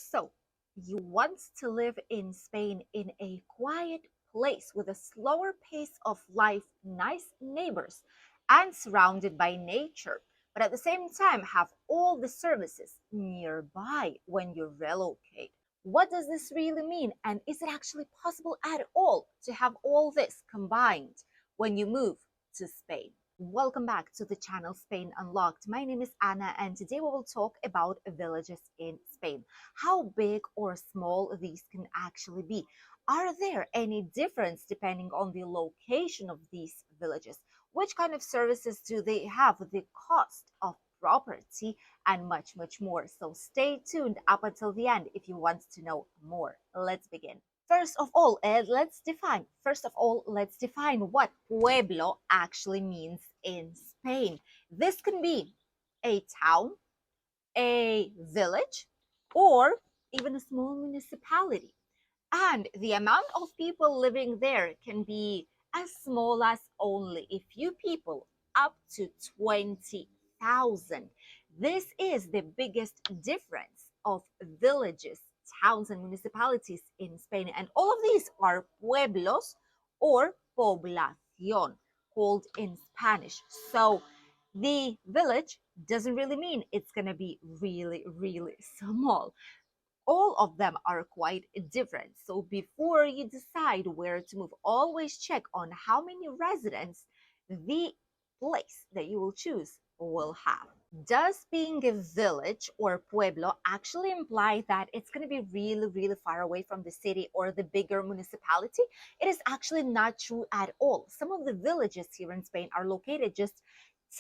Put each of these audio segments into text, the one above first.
So, you want to live in Spain in a quiet place with a slower pace of life, nice neighbors, and surrounded by nature, but at the same time have all the services nearby when you relocate. What does this really mean? And is it actually possible at all to have all this combined when you move to Spain? Welcome back to the channel Spain Unlocked. My name is Anna, and today we will talk about villages in Spain. How big or small these can actually be. Are there any difference depending on the location of these villages? Which kind of services do they have? The cost of property and much more. So stay tuned up until the end if you want to know more. Let's begin. Let's define what pueblo actually means in Spain. This can be a town, a village, or even a small municipality. And the amount of people living there can be as small as only a few people, up to 20,000. This is the biggest difference of villages, towns, and municipalities in Spain. And all of these are pueblos or población, called in Spanish. So the village doesn't really mean it's going to be really small. All of them are quite different. So before you decide where to move, always check on how many residents the place that you will choose will have. Does being a village or pueblo actually imply that it's going to be really far away from the city or the bigger municipality? It is actually not true at all. Some of the villages here in Spain are located just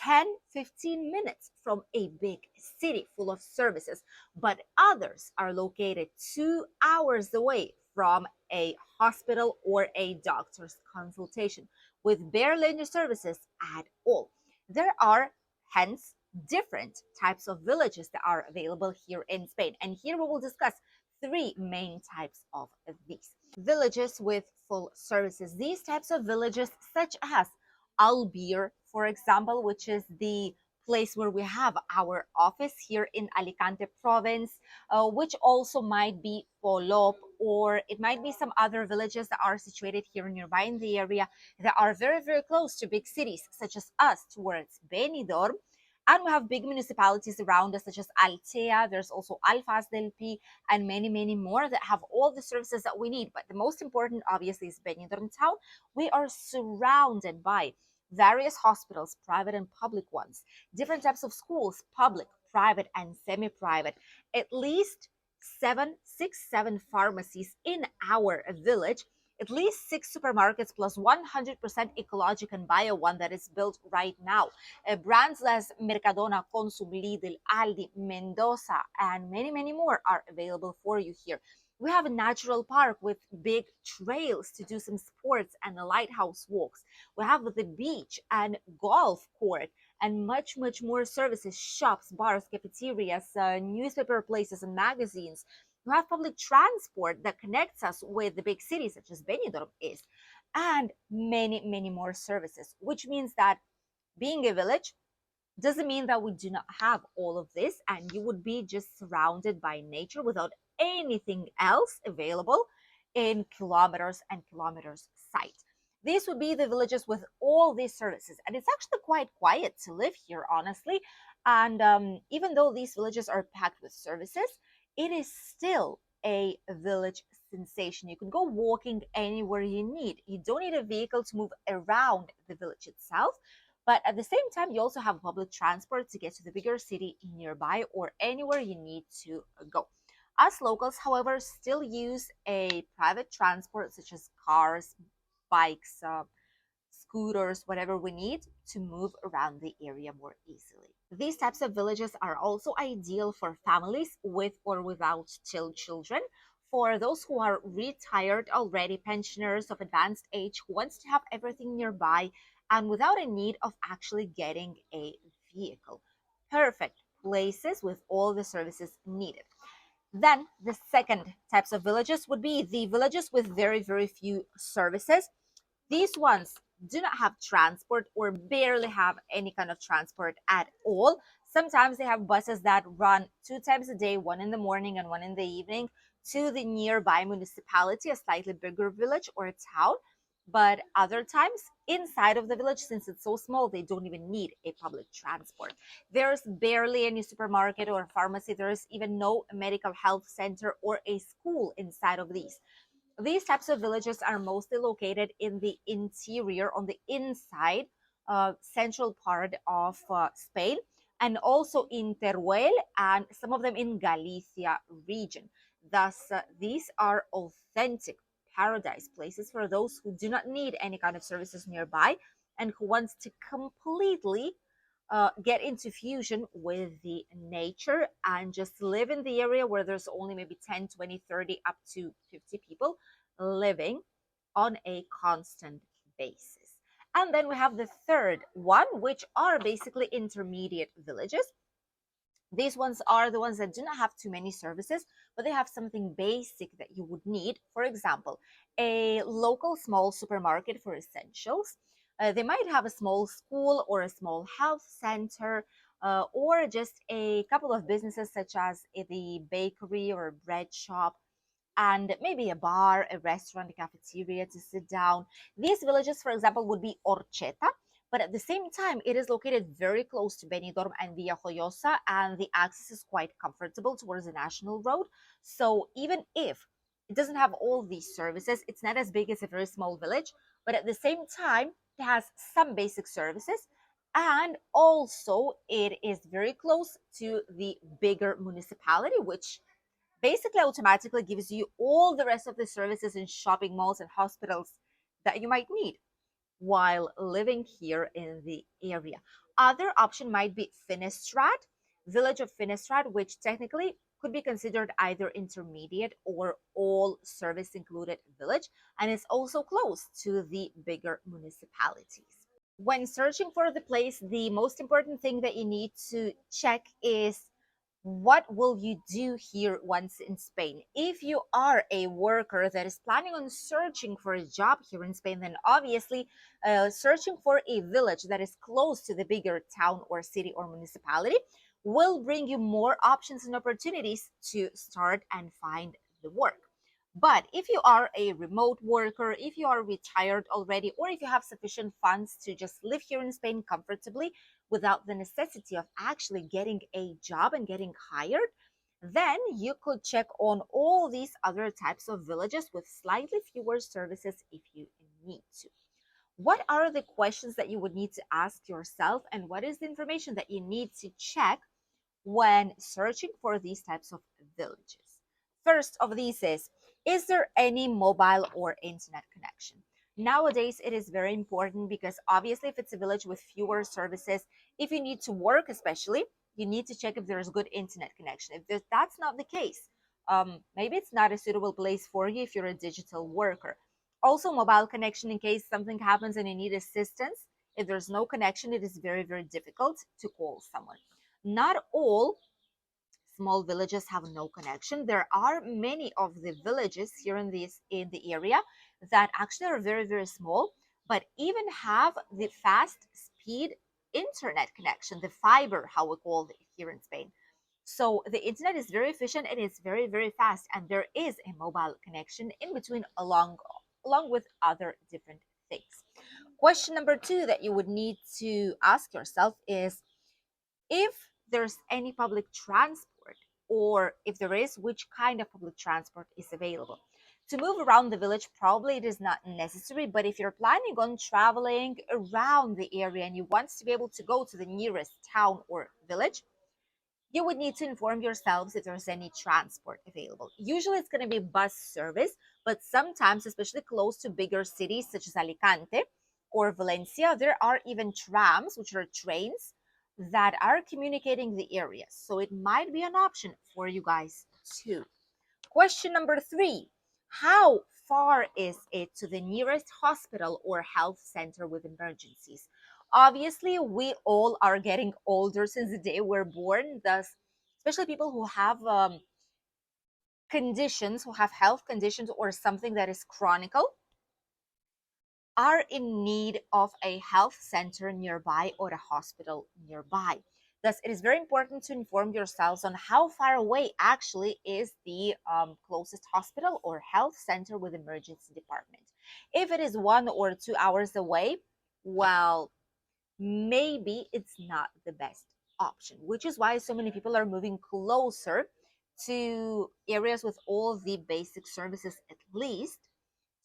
10-15 minutes from a big city full of services, but others are located 2 hours away from a hospital or a doctor's consultation with barely any services at all. There are hence different types of villages that are available here in Spain, and here we will discuss three main types of these villages with full services. These types of villages, such as Albir, for example, which is the place where we have our office here in Alicante province, which also might be Polop, or it might be some other villages that are situated here nearby in the area that are very close to big cities, such as us, towards Benidorm. And we have big municipalities around us, such as Altea. There's also Alfaz del Pi, and many more that have all the services that we need. But the most important, obviously, is Benidorm town. We are surrounded by various hospitals, private and public ones, different types of schools, public, private, and semi-private, at least seven pharmacies in our village, at least 6 supermarkets plus 100% ecological and bio one that is built right now. Brands as Mercadona, Consum, Lidl, Aldi, Mendoza, and many more are available for you here. We have a natural park with big trails to do some sports and lighthouse walks. We have the beach and golf court and much more services, shops, bars, cafeterias, newspaper places, and magazines. We have public transport that connects us with the big cities, such as Benidorm is, and many more services, which means that being a village doesn't mean that we do not have all of this and you would be just surrounded by nature without anything else available in kilometers and kilometers sight. These would be the villages with all these services, and it's actually quite quiet to live here, honestly. And even though these villages are packed with services, it is still a village sensation. You can go walking anywhere you need. You don't need a vehicle to move around the village itself. But at the same time, you also have public transport to get to the bigger city nearby or anywhere you need to go. Us locals, however, still use a private transport such as cars, bikes, scooters, whatever we need to move around the area more easily. These types of villages are also ideal for families with or without children, for those who are retired already, pensioners of advanced age who wants to have everything nearby and without a need of actually getting a vehicle. Perfect places with all the services needed. Then the second types of villages would be the villages with very few services. These ones do not have transport or barely have any kind of transport at all, Sometimes they have buses that run 2 times a day, one in the morning and one in the evening, to the nearby municipality, a slightly bigger village or a town. But other times, inside of the village, since it's so small, they don't even need a public transport. There's barely any supermarket or pharmacy. There's even no medical health center or a school inside of these. These types of villages are mostly located in the interior, on the inside, central part of Spain, and also in Teruel and some of them in Galicia region. Thus, these are authentic paradise places for those who do not need any kind of services nearby and who wants to completely get into fusion with the nature and just live in the area where there's only maybe 10, 20, 30, up to 50 people living on a constant basis. And then we have the third one, which are basically intermediate villages. These ones are the ones that do not have too many services, but they have something basic that you would need. For example, a local small supermarket for essentials. They might have a small school or a small health center, or just a couple of businesses such as the bakery or a bread shop, and maybe a bar, a restaurant, a cafeteria to sit down. These villages, for example, would be Orcheta, but at the same time, it is located very close to Benidorm and Villajoyosa, and the access is quite comfortable towards the national road. So even if it doesn't have all these services, it's not as big as a very small village, but at the same time, it has some basic services. And also, it is very close to the bigger municipality, which basically automatically gives you all the rest of the services in shopping malls and hospitals that you might need while living here in the area. Other option might be Finistrad, village of Finistrad, which technically could be considered either intermediate or all service included village, and is also close to the bigger municipalities. When searching for the place, the most important thing that you need to check is what will you do here once in Spain? If you are a worker that is planning on searching for a job here in Spain, then obviously searching for a village that is close to the bigger town or city or municipality will bring you more options and opportunities to start and find the work. But if you are a remote worker, if you are retired already, or if you have sufficient funds to just live here in Spain comfortably without the necessity of actually getting a job and getting hired, then you could check on all these other types of villages with slightly fewer services if you need to. What are the questions that you would need to ask yourself, and what is the information that you need to check when searching for these types of villages? First of these is there any mobile or internet connection? Nowadays, it is very important because obviously, if it's a village with fewer services, if you need to work, especially, you need to check if there's good internet connection. If that's not the case, maybe it's not a suitable place for you if you're a digital worker. Also, mobile connection in case something happens and you need assistance. If there's no connection, it is very, very difficult to call someone. Not all small villages have no connection. There are many of the villages here in the area that actually are very, very small, but even have the fast speed internet connection, the fiber, how we call it here in Spain. So the internet is very efficient and it's very, very fast, and there is a mobile connection in between along with other different things. Question number two that you would need to ask yourself is if there's any public transport, or if there is, which kind of public transport is available. To move around the village, probably it is not necessary, but if you're planning on traveling around the area and you want to be able to go to the nearest town or village, you would need to inform yourselves if there's any transport available. Usually it's going to be bus service, but sometimes, especially close to bigger cities such as Alicante or Valencia, there are even trams, which are trains that are communicating the areas. So it might be an option for you guys too. Question number three, how far is it to the nearest hospital or health center with emergencies? Obviously, we all are getting older since the day we're born, thus, especially people who have conditions, who have health conditions or something that is chronic, are in need of a health center nearby or a hospital nearby. Thus, it is very important to inform yourselves on how far away actually is the closest hospital or health center with emergency department. If it is 1 or 2 hours away, well, maybe it's not the best option, which is why so many people are moving closer to areas with all the basic services at least,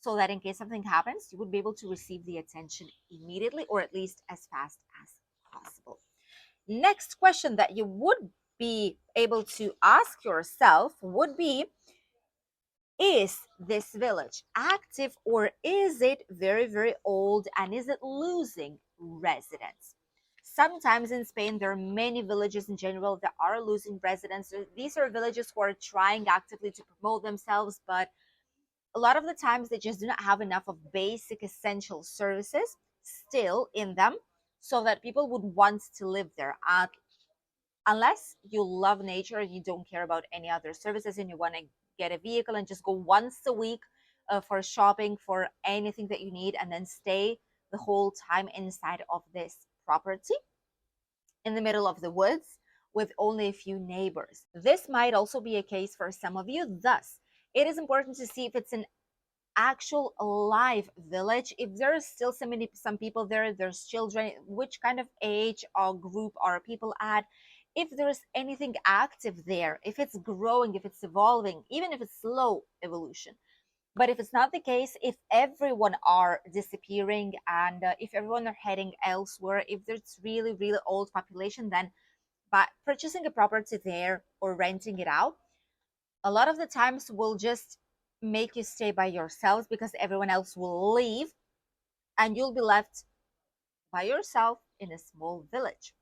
so that in case something happens, you would be able to receive the attention immediately or at least as fast as possible. Next question that you would be able to ask yourself would be, is this village active or is it very, very old and is it losing residents? Sometimes in Spain, there are many villages in general that are losing residents. These are villages who are trying actively to promote themselves, but a lot of the times they just do not have enough of basic essential services still in them so that people would want to live there. Unless you love nature and you don't care about any other services and you want to get a vehicle and just go once a week for shopping for anything that you need and then stay the whole time inside of this property in the middle of the woods with only a few neighbors. This might also be a case for some of you. Thus, it is important to see if it's an actual live village, if there's still some people there, there's children, which kind of age or group are people at, if there's anything active there, if it's growing, if it's evolving, even if it's slow evolution. But if it's not the case, if everyone are disappearing and if everyone are heading elsewhere, if there's really, really old population, then by purchasing a property there or renting it out, a lot of the times will just make you stay by yourselves because everyone else will leave and you'll be left by yourself in a small village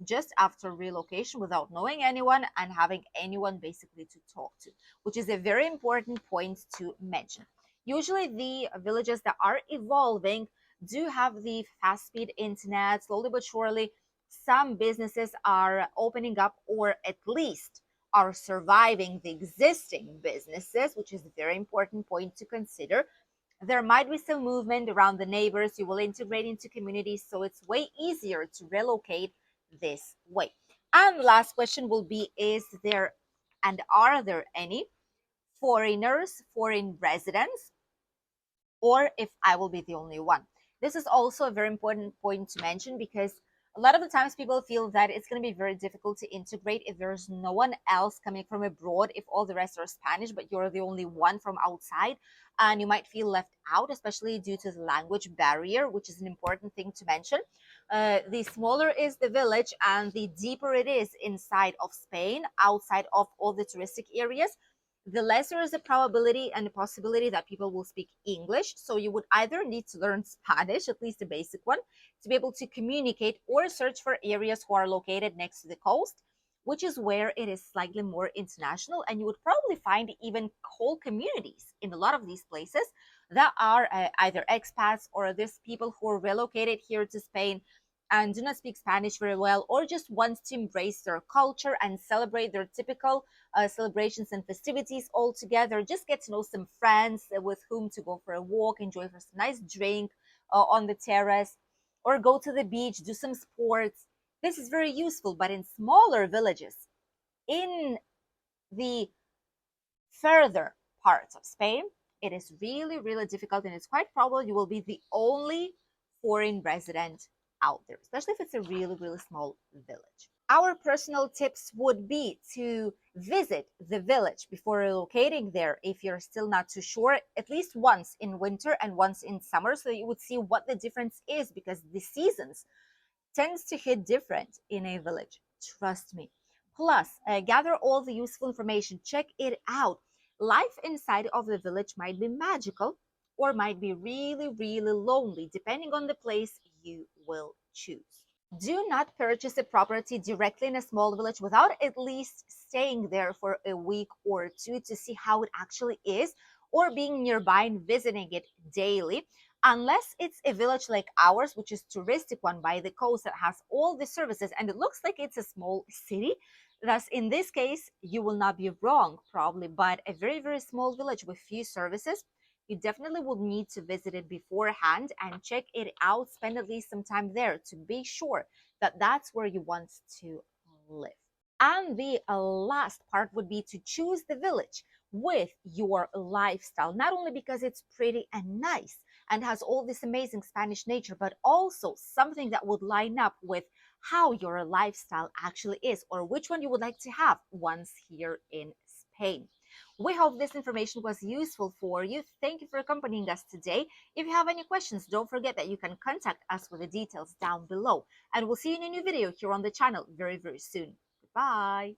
just after relocation without knowing anyone and having anyone basically to talk to, which is a very important point to mention. Usually, the villages that are evolving do have the fast speed internet. Slowly but surely, some businesses are opening up or at least are surviving the existing businesses, which is a very important point to consider. There might be some movement around the neighbors. You will integrate into communities, so it's way easier to relocate this way. And last question will be, is there and are there any foreigners, foreign residents, or if I will be the only one? This is also a very important point to mention because a lot of the times people feel that it's going to be very difficult to integrate if there's no one else coming from abroad, if all the rest are Spanish, but you're the only one from outside, and you might feel left out, especially due to the language barrier, which is an important thing to mention. The smaller is the village and the deeper it is inside of Spain, outside of all the touristic areas, the lesser is the probability and the possibility that people will speak English. So you would either need to learn Spanish, at least the basic one, to be able to communicate or search for areas who are located next to the coast, which is where it is slightly more international. And you would probably find even whole communities in a lot of these places that are either expats or these people who are relocated here to Spain and do not speak Spanish very well, or just want to embrace their culture and celebrate their typical celebrations and festivities all together. Just get to know some friends with whom to go for a walk, enjoy for some nice drink on the terrace, or go to the beach, do some sports. This is very useful, but in smaller villages, in the further parts of Spain, it is really, really difficult, and it's quite probable you will be the only foreign resident out there, especially if it's a really, really small village. Our personal tips would be to visit the village before relocating there if you're still not too sure, at least once in winter and once in summer, so that you would see what the difference is, because the seasons tends to hit different in a village. Trust me. Plus, gather all the useful information, check it out. Life inside of the village might be magical or might be really, really lonely, depending on the place you will choose. Do not purchase a property directly in a small village without at least staying there for a week or two to see how it actually is, or being nearby and visiting it daily, unless it's a village like ours, which is touristic one by the coast that has all the services and it looks like it's a small city. Thus, in this case, you will not be wrong, probably, but a very, very small village with few services, you definitely will need to visit it beforehand and check it out, spend at least some time there to be sure that that's where you want to live. And the last part would be to choose the village with your lifestyle, not only because it's pretty and nice and has all this amazing Spanish nature, but also something that would line up with how your lifestyle actually is, or which one you would like to have once here in Spain. We hope this information was useful for you. Thank you for accompanying us today. If you have any questions, don't forget that you can contact us with the details down below. And we'll see you in a new video here on the channel very, very soon. Goodbye.